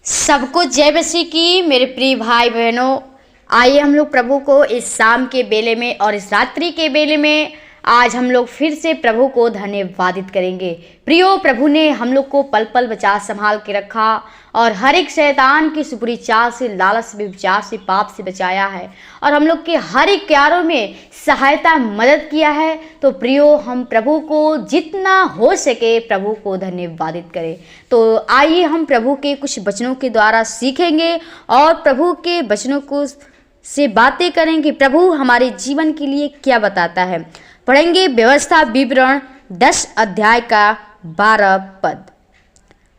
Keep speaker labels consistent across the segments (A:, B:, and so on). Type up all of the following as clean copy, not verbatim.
A: सबको जय मसीह की। मेरे प्रिय भाई बहनों, आइए हम लोग प्रभु को इस शाम के बेले में और इस रात्रि के बेले में आज हम लोग फिर से प्रभु को धन्यवादित करेंगे। प्रियो, प्रभु ने हम लोग को पल पल बचा संभाल के रखा और हर एक शैतान की सुपुरी चाल से, लालच से, विचार से, पाप से बचाया है और हम लोग के हर एक कार्यों में सहायता मदद किया है। तो प्रियो, हम प्रभु को जितना हो सके प्रभु को धन्यवादित करें। तो आइए हम प्रभु के कुछ वचनों के द्वारा सीखेंगे और प्रभु के वचनों को से बातें करेंगे। प्रभु हमारे जीवन के लिए क्या बताता है। पढ़ेंगे व्यवस्था विवरण 10 अध्याय का 12 पद।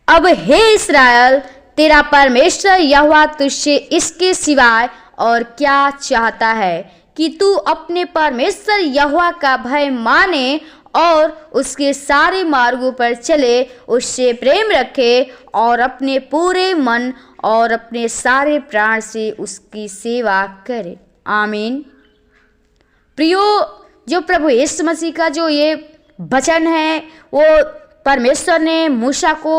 A: अब हे इस्राएल, तेरा परमेश्वर यहोवा तुझसे इसके सिवाय और क्या चाहता है कि तू अपने परमेश्वर यहोवा का भय माने और उसके सारे मार्गों पर चले, उससे प्रेम रखे और अपने पूरे मन और अपने सारे प्राण से उसकी सेवा करे। आमीन। प्रियो, जो प्रभु यीशु मसीह का जो ये वचन है, वो परमेश्वर ने मूसा को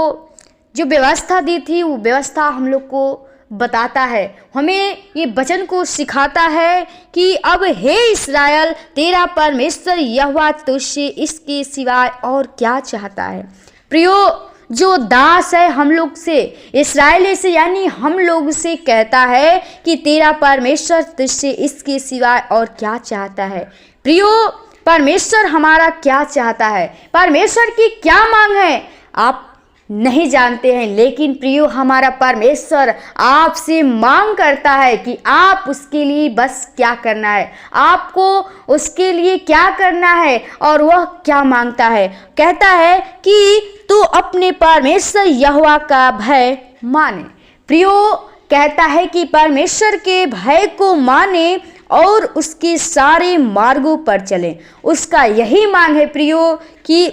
A: जो व्यवस्था दी थी, वो व्यवस्था हम लोग को बताता है, हमें ये वचन को सिखाता है कि अब हे इस्राएल, तेरा परमेश्वर यहोवा तुझसे इसके सिवाय और क्या चाहता है। प्रियो, जो दास है हम लोग से, इस्राएल से यानी हम लोग से कहता है कि तेरा परमेश्वर तुझसे इसके सिवाय और क्या चाहता है। प्रियो, परमेश्वर हमारा क्या चाहता है, परमेश्वर की क्या मांग है, आप नहीं जानते हैं। लेकिन प्रियो, हमारा परमेश्वर आपसे मांग करता है कि आप उसके लिए बस क्या करना है, आपको उसके लिए क्या करना है। और वह क्या मांगता है, कहता है कि तू अपने परमेश्वर यहोवा का भय माने। प्रियो, कहता है कि परमेश्वर के भय को माने और उसके सारे मार्गों पर चलें। उसका यही मांग है प्रियो कि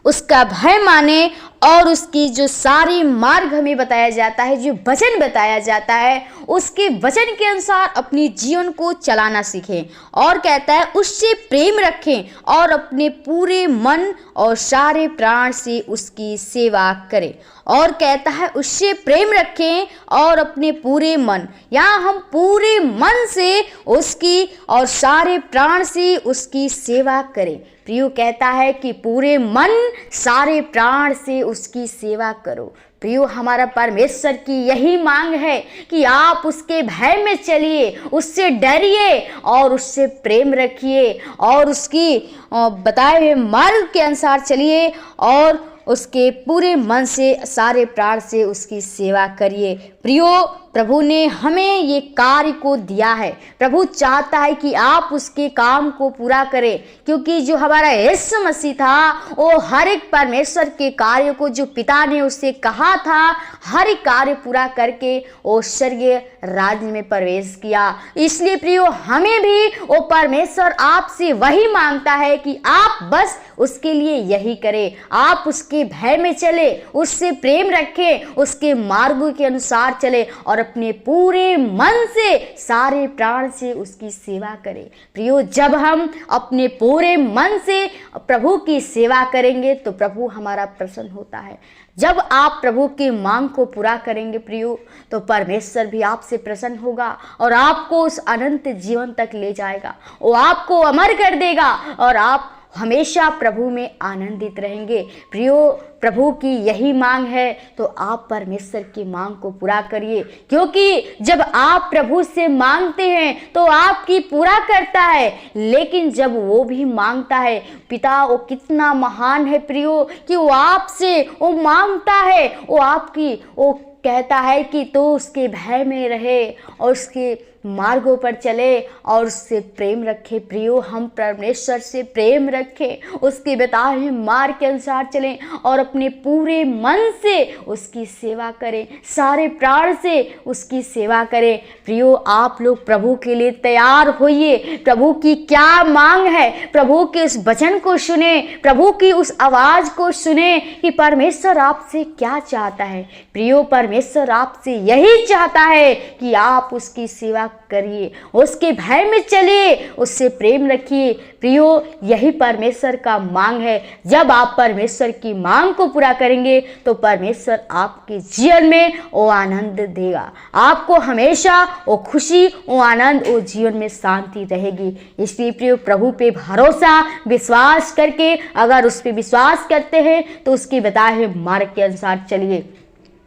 A: उसका भय माने और उसकी जो सारी मार्ग हमें बताया जाता है, जो वचन बताया जाता है, उसके वचन के अनुसार अपनी जीवन को चलाना सीखें। और कहता है उससे प्रेम रखें और अपने पूरे मन और सारे प्राण से उसकी सेवा करें। और कहता है उससे प्रेम रखें और अपने पूरे मन, यहाँ हम पूरे मन से उसकी और सारे प्राण से उसकी सेवा करें। प्रियो, कहता है कि पूरे मन सारे प्राण से उसकी सेवा करो। प्रियो, हमारा परमेश्वर की यही मांग है कि आप उसके भय में चलिए, उससे डरिए और उससे प्रेम रखिए और उसकी बताए हुए मार्ग के अनुसार चलिए और उसके पूरे मन से, सारे प्राण से उसकी सेवा करिए। प्रियो, प्रभु ने हमें ये कार्य को दिया है। प्रभु चाहता है कि आप उसके काम को पूरा करें, क्योंकि जो हमारा यीशु मसीह था, वो हर एक परमेश्वर के कार्य को जो पिता ने उससे कहा था, हर एक कार्य पूरा करके वो स्वर्गीय राज्य में प्रवेश किया। इसलिए प्रियो, हमें भी वो परमेश्वर आपसे वही मांगता है कि आप बस उसके लिए यही करें, आप उसके भय में चले, उससे प्रेम रखें, उसके मार्गों के अनुसार चले और अपने पूरे मन से, सारे प्राण से उसकी सेवा करें। प्रियो, जब हम अपने पूरे मन से प्रभु की सेवा करेंगे तो प्रभु हमारा प्रसन्न होता है। जब आप प्रभु की मांग को पूरा करेंगे प्रियो, तो परमेश्वर भी आपसे प्रसन्न होगा और आपको उस अनंत जीवन तक ले जाएगा। वो आपको अमर कर देगा और आप हमेशा प्रभु में आनंदित रहेंगे। प्रियो, प्रभु की यही मांग है, तो आप परमेश्वर की मांग को पूरा करिए, क्योंकि जब आप प्रभु से मांगते हैं तो आपकी पूरा करता है। लेकिन जब वो भी मांगता है, पिता वो कितना महान है प्रियो कि वो आपसे वो मांगता है, वो आपकी वो कहता है कि तो उसके भय में रहे और उसके मार्गों पर चले और उससे प्रेम रखे। प्रियो, हम परमेश्वर से प्रेम रखें, उसके बताए हुए मार्ग के अनुसार चलें और अपने पूरे मन से उसकी सेवा करें, सारे प्राण से उसकी सेवा करें। प्रियो, आप लोग प्रभु के लिए तैयार होइए। प्रभु की क्या मांग है, प्रभु के उस वचन को सुने, प्रभु की उस आवाज को सुने कि परमेश्वर आपसे क्या चाहता है। प्रियो, परमेश्वर आपसे यही चाहता है कि आप उसकी सेवा करिए, उसके भय में चलिए, उससे प्रेम रखिए। प्रियो, यही परमेश्वर का मांग है। जब आप परमेश्वर की मांग को पूरा करेंगे तो परमेश्वर आपके जीवन में वो आनंद देगा, आपको हमेशा वो खुशी, वो आनंद, वो जीवन में शांति रहेगी। इसलिए प्रियो, प्रभु पे भरोसा, विश्वास करके अगर उस पर विश्वास करते हैं तो उसके बताए हुए मार्ग के अनुसार चलिए।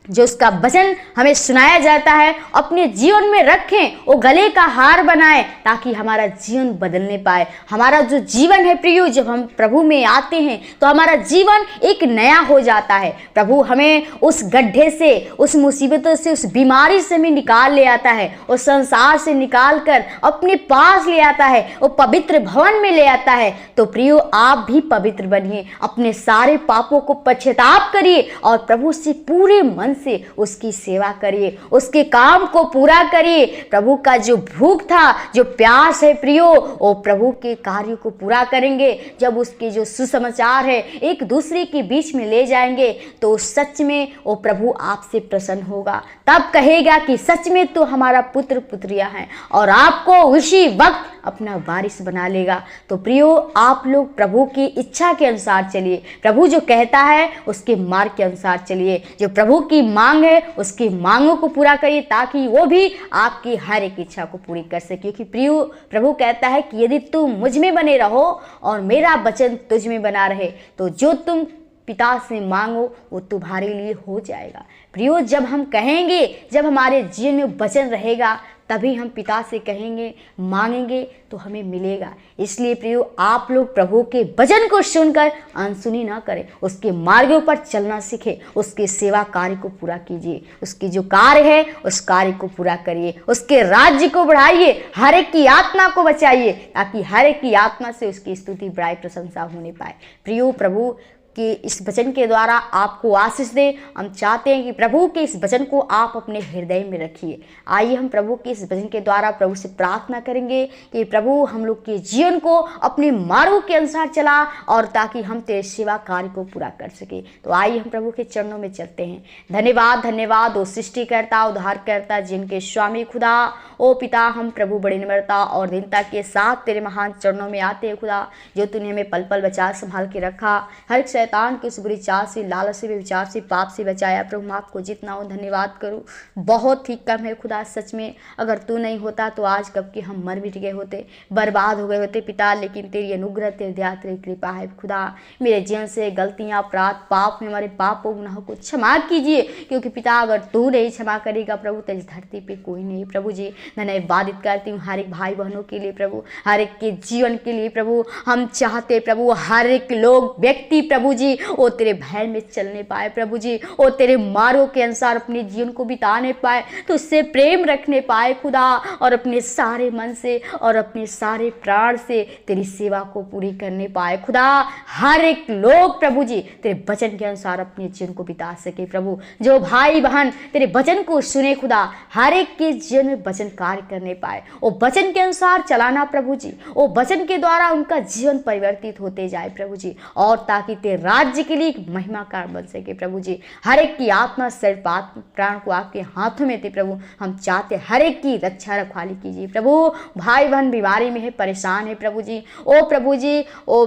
A: जो उसका वचन हमें सुनाया जाता है अपने जीवन में रखें, वो गले का हार बनाएं ताकि हमारा जीवन बदलने पाए। हमारा जो जीवन है प्रियो, जब हम प्रभु में आते हैं तो हमारा जीवन एक नया हो जाता है। प्रभु हमें उस गड्ढे से, उस मुसीबतों से, उस बीमारी से हमें निकाल ले आता है, उस संसार से निकाल कर अपने पास ले आता है, वो पवित्र भवन में ले आता है। तो प्रियो, आप भी पवित्र बनिए, अपने सारे पापों को पश्चाताप करिए और प्रभु से पूरे मन से उसकी सेवा करिए, उसके काम को पूरा करिए। प्रभु का जो भूख था, जो प्यास है प्रियो, वो प्रभु के कार्य को पूरा करेंगे। जब उसके जो सुसमाचार है एक दूसरे के बीच में ले जाएंगे तो सच में वो प्रभु आपसे प्रसन्न होगा। तब कहेगा कि सच में तो हमारा पुत्र पुत्रियां हैं, और आपको उसी वक्त अपना वारिस बना लेगा। तो प्रियो, आप लोग प्रभु की इच्छा के अनुसार चलिए, प्रभु जो कहता है उसके मार्ग के अनुसार चलिए। जो प्रभु की मांग है उसकी मांगों को पूरा करिए ताकि वो भी आपकी हर एक इच्छा को पूरी कर सके। क्योंकि प्रियो, प्रभु कहता है कि यदि तुम मुझ में बने रहो और मेरा वचन तुझ में बना रहे तो जो तुम पिता से मांगो वो तुम्हारे लिए हो जाएगा। प्रियो, जब हम कहेंगे, जब हमारे जीवन में वचन रहेगा तभी हम पिता से कहेंगे, मांगेंगे तो हमें मिलेगा। इसलिए प्रियो, आप लोग प्रभु के वचन को सुनकर अनसुनी ना करें, उसके मार्गों पर चलना सीखें, उसके सेवा कार्य को पूरा कीजिए, उसकी जो कार्य है उस कार्य को पूरा करिए, उसके राज्य को बढ़ाइए, हर एक की आत्मा को बचाइए ताकि हर एक की आत्मा से उसकी स्तुति, बड़ाई, प्रशंसा होने पाए। प्रियो, प्रभु कि इस वचन के द्वारा आपको आशीष दे। हम चाहते हैं कि प्रभु के इस वचन को आप अपने हृदय में रखिए। आइए हम प्रभु के इस वचन के द्वारा प्रभु से प्रार्थना करेंगे कि प्रभु हम लोग के जीवन को अपने मार्गों के अनुसार चला और ताकि हम तेरे सेवा कार्य को पूरा कर सके। तो आइए हम प्रभु के चरणों में चलते हैं। धन्यवाद, धन्यवाद ओ सृष्टिकर्ता, उद्धारकर्ता, जिनके स्वामी खुदा, ओ पिता, हम प्रभु बड़ी निम्रता और दीनता के साथ तेरे महान चरणों में आते हैं खुदा, जो तूने हमें पल पल बचा संभाल के रखा, हर एक शैतान की उस बुरी चाल से, लालच से, विचार से, पाप से बचाया। प्रभु मैं आपको जितना हो धन्यवाद करूं, बहुत ही कम है खुदा। सच में अगर तू नहीं होता तो आज कब के हम मर मिट गए होते, बर्बाद हो गए होते पिता, लेकिन तेरी अनुग्रह, तेरी दया, तेरी कृपा है खुदा। मेरे जीवन से गलतियां, अपराध, पाप में हमारे पापों गुनाहों को क्षमा कीजिए, क्योंकि पिता अगर तू नहीं क्षमा करेगा प्रभु तो इस धरती पे कोई नहीं। प्रभु जी धन्यवादित करती हूँ हर एक भाई बहनों के लिए प्रभु, हर एक के जीवन के लिए प्रभु। हम चाहते प्रभु हर एक लोग, व्यक्ति प्रभु जी वो तेरे भय में चलने पाए प्रभु जी, वो तेरे मार्गों के अनुसार अपने जीवन को बिताने पाए, तो उससे प्रेम रखने पाए खुदा, और अपने सारे मन से और अपने सारे प्राण से तेरी सेवा को पूरी करने पाए खुदा। हर एक लोग प्रभु जी तेरे वचन के अनुसार अपने जीवन को बिता सके प्रभु। जो भाई बहन तेरे वचन को सुने खुदा, हर एक के जीवन में वचन कार्य करने पाए, वो वचन के अनुसार चलाना प्रभु जी, वो वचन के द्वारा उनका जीवन परिवर्तित होते जाए प्रभु जी, और ताकि तेरे राज्य के लिए एक महिमा कारण बन सके प्रभु जी। हर एक की आत्मा, शरीर, प्राण को आपके हाथों में थे प्रभु। हम चाहते हर एक की रक्षा रखवाली कीजिए प्रभु। भाई बहन बीमारी में है, परेशान है प्रभु जी, ओ प्रभु जी, ओ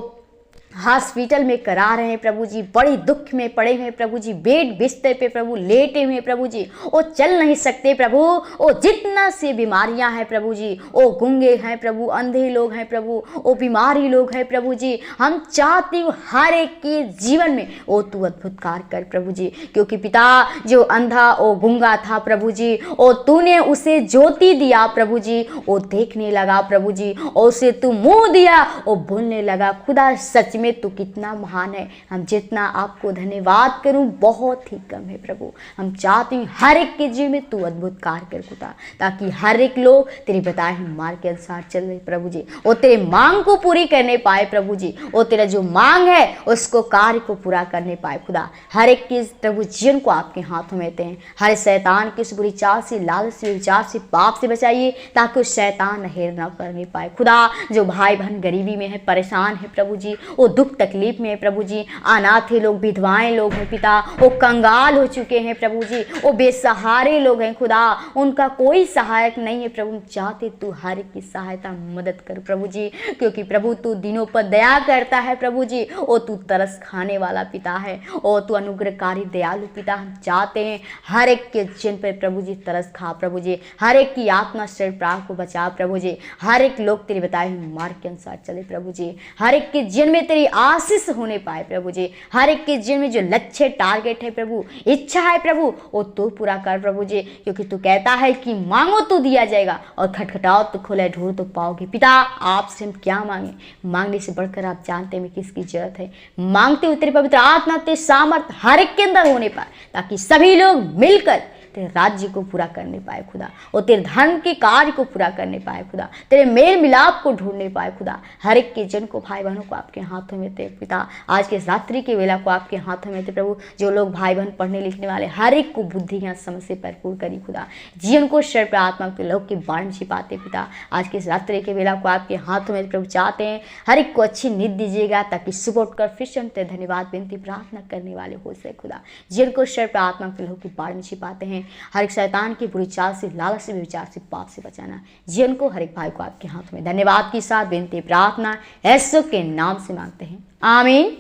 A: हॉस्पिटल में करा रहे हैं प्रभु जी, बड़ी दुख में पड़े हुए प्रभु जी, बेड बिस्तर पे प्रभु लेटे हुए प्रभु जी, वो चल नहीं सकते प्रभु, वो जितना से बीमारियां हैं प्रभु जी, वो गूंगे हैं प्रभु, अंधे लोग हैं प्रभु, वो बीमारी लोग हैं प्रभु जी। हम चाहते हो हर एक के जीवन में वो तू अद्भुत कार्य कर प्रभु जी, क्योंकि पिता जो अंधा वो गूंगा था प्रभु जी, और तूने उसे ज्योति दिया प्रभु जी, वो देखने लगा प्रभु जी, और उसे तू मुंह दिया वो बोलने लगा खुदा। सच में तू कितना महान है, हम जितना आपको धन्यवाद करूं बहुत ही कम है प्रभु। हम चाहते हैं हर एक के जीवन में तू अद्भुत कार्य कर खुदा, ताकि हर एक लोग तेरे बताए हुए मार्ग के अनुसार चल रहे प्रभु जी, वो तेरे मांग को पूरी करने पाए प्रभु जी, वो तेरा जो मांग है उसको कार्य को पूरा करने पाए खुदा। हर एक के प्रभु जीवन को आपके हाथों में देते हैं, हर शैतान की उस बुरी चाल से, लालच से, विचार से, पाप से बचाइए, ताकि उस शैतान हेर न करने पाए खुदा। जो भाई बहन गरीबी में है, परेशान है प्रभु जी, वो दुख तकलीफ में है प्रभु जी, अनाथ है लोग, विधवाएं लोग हैं पिता, वो कंगाल हो चुके हैं प्रभु जी, वो बेसहारे लोग हैं खुदा, उनका कोई सहायक नहीं है प्रभु। चाहते तू हर एक की सहायता मदद कर प्रभु जी, क्योंकि प्रभु तू दिनों पर दया करता है प्रभु जी, ओ तू तरस खाने वाला पिता है, ओ तू अनुग्रहकारी दयालु पिता। हम चाहते हैं हर एक के जिन पर प्रभु जी तरस खा प्रभु जी, हर एक की आत्मा शरीर प्राण को बचा प्रभु जी, हर एक लोग तेरे बताए हुए मार्ग के अनुसार चले प्रभु जी, हर एक के जिन में तेरी आशीष होने पाए प्रभु जी, हर एक के जिन में जो लक्ष्य टारगेट है प्रभु, इच्छा है प्रभु, वो तू पूरा कर प्रभु जी, क्योंकि तू कहता है कि मांगो तो दिया जाएगा और खटखटाओ तो खोले, ढूंढो तो पाओगे। पिता आपसे हम क्या मांगे, मांगने से बढ़कर आप जानते हैं किसकी जरूरत है। मांगते हुए तेरे पवित्र आत्मा तेरे सामर्थ हर एक के अंदर होने पाए, ताकि सभी लोग मिलकर तेरे राज्य को पूरा करने पाए खुदा, और तेरे धर्म के कार्य को पूरा करने पाए खुदा, तेरे मेल मिलाप को ढूंढने पाए खुदा। हर एक के जन को, भाई बहनों को आपके हाथों में थे पिता, आज के रात्रि के वेला को आपके हाथों में थे प्रभु। जो लोग भाई बहन पढ़ने लिखने वाले, हर एक को बुद्धि या समझ से भरपूर करी खुदा, जीवन को शरीर पर आत्मा के लोग के बाण छिपाते पिता। आज के रात्रि के वेला को आपके हाथों में प्रभु चाहते हैं हर एक को अच्छी नींद दीजिएगा, ताकि सुबह उठकर फिर से हम तेरे धन्यवाद विनती प्रार्थना करने वाले हो सके खुदा। जीवन को शरीर पर आत्मा के लोग के बाण में छिपाते हैं, हर एक शैतान की बुरी चाल से, लालच से, विचार से, पाप से बचाना। जीवन को हर एक भाई को आपके हाथों में धन्यवाद के साथ विनती प्रार्थना यीशु के नाम से मांगते हैं, आमीन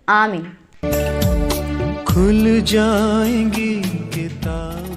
A: आमीन।
B: खुल जाएंगी किताब।